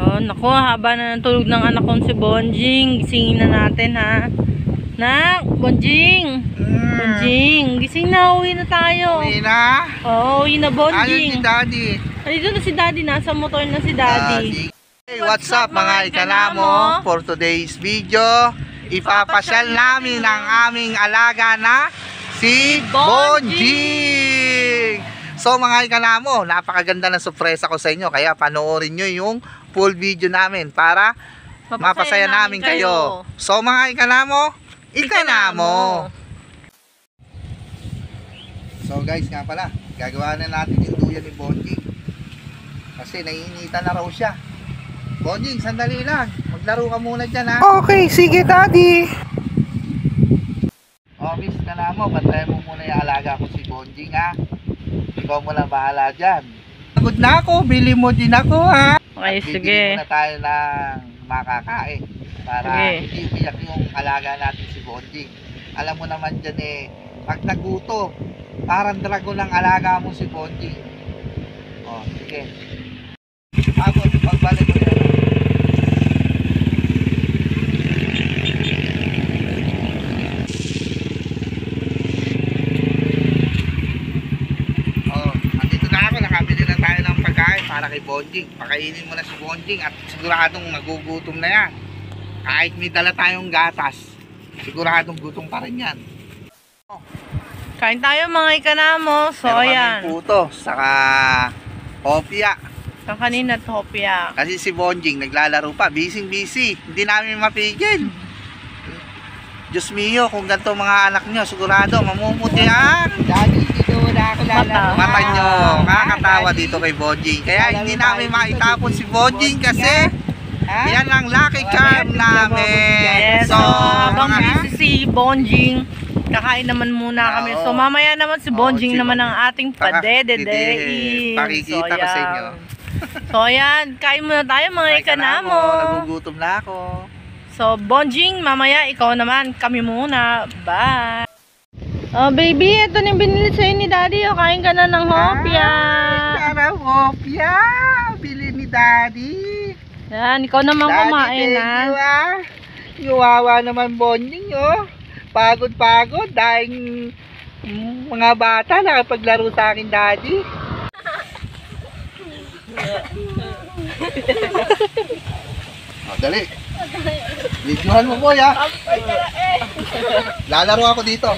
Oh, naku, haba na ng tulog ng anak kong si Bonjing. Gisingin na natin, ha? Nak, Bonjing. Bonjing, gising na. Uwi na tayo. Uwi na? Oo, uwi na, Ayun Bonjing. si Daddy. Ay, doon na si Daddy. Nasa motor na si Daddy. Hey, what's up mga ikanamo? For today's video, ipapasyal namin ang aming alaga na si Bonjing. So mga ikanamo, napakaganda ng sorpresa ko sa inyo. Kaya panoorin nyo yung full video namin para mapasaya namin kayo. So mga ikanamo, ikanamo. So guys, nga pala, gagawa na natin yung duyan ni Bonjing. Kasi naiinitan na raw siya. Bonjing, sandali lang. Maglaro ka muna dyan, ha? Okay, sige, Daddy. Oh, miss ka na mo. Bantayan mo muna yung alaga ko si Bonjing, ha? Ikaw mo lang bahala dyan. Pagod na ako. Bili mo din ako, ha? Okay, At sige. bibili muna tayo ng makakain. Para Sige. hindi umiyak yung alaga natin si Bonjing. Alam mo naman dyan, pag naguto, parang dragon ang alaga mo si Bonjing. Oh, sige. Tapos, pagbalik mo yan. Nakabili na tayo ng pagkain para kay Bonjing. Pakainin mo na si Bonjing at siguradong nagugutom na yan. Kahit may dala tayong gatas, siguradong gutom pa rin yan. Kain tayo mga ikanamo. So, Meron ayan. kaming puto, saka opya. Ang kanina topia. Kasi si Bonjing naglalaro pa, busy. Hindi namin mapigil. Diyos mio, kung ganito mga anak nyo, sigurado mamumuti ang Daddy, dito na ako lalaro. mata nyo. Kakatawa dito kay Bonjing. Kaya hindi namin maitapon si Bonjing kasi yan ang lucky charm namin. Yes, so habang busy si Bonjing, kakain naman muna kami. So mamaya naman si Bonjing naman ang ating padededein. Pakikita ko sa inyo. So ayan, kain muna tayo mga ikanamo. Nagugutom na ako. So Bonjing, mamaya ikaw naman, kami muna. Bye! Oh baby, ito na yung binili sa'yo ni Daddy. O, kain ka na ng hopya. Sarap hopya. Bili ni Daddy. Yan, ikaw naman kumain, ha? Yuwawa naman Bonjing, oh. Pagod dahil mga bata nakapaglaro sa akin, Daddy. Oh, dali. Videohan mo, boy, ha? Lalaro ako dito.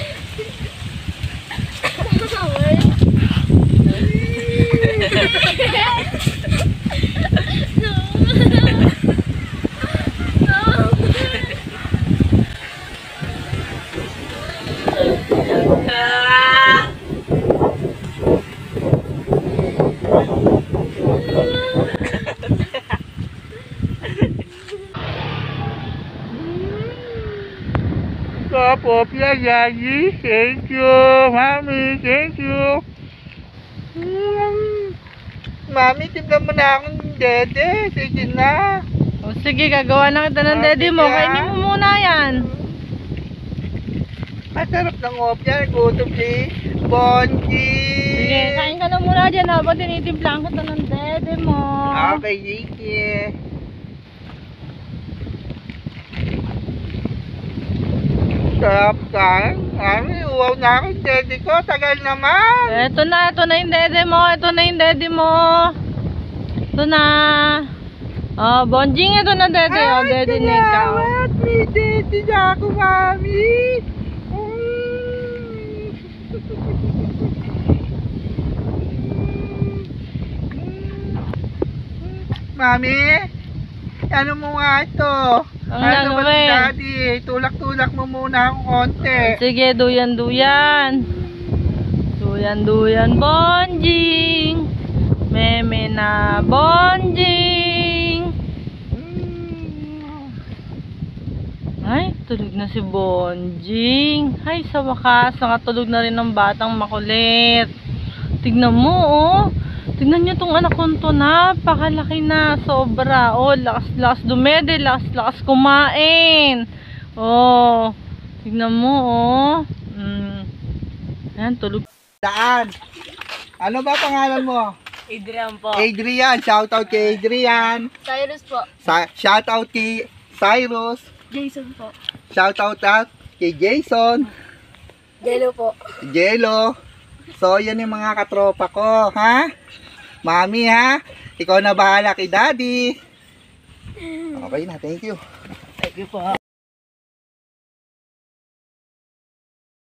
Popya, Daddy, thank you. Mami, thank you. Mami, tignan mo na akong dede. Sige na. O sige, gagawa na kita ng Daddy mo. Kainin mo muna yan. Masarap ng opya. Gutom si Bonjing. Sige, kain ka na muna dyan habang tinitimplang kita ng Daddy mo. Okay, sige. Sarap ka. Mami, uwaw na akong dede ko. Tagal naman. Ito na yung Daddy mo. Ito na yung Daddy mo. Ito na. Oh, Bonjing, ito na Daddy. Oh, Daddy na ikaw. Salamat. May dede na ako, Mami. Mami, ano mo nga ito? Ang Ano ba si gagawin? Daddy? Tulak-tulak mo muna akong konti. Sige, duyan. Duyan, Bonjing. Meme na Bonjing. Ay, tulog na si Bonjing. Ay, sa wakas, nakatulog na rin ng batang makulit. Tignan mo, oh. Tignan nyo tong anak ko to, napakalaki na, sobra. Oh, lakas dumede, lakas kumain. Oh, tignan mo, oh. Ayan, tulog. Daan. Ano ba pangalan mo? Adrian po. Adrian, shoutout kay Adrian. Cyrus po. Shoutout kay Cyrus. Jason po. Shoutout out kay Jason. Jello po. Jello. So, yan yung mga katropa ko, ha? Mami, ha? Ikaw na bahala kay Daddy. Okay na, thank you. Thank you po.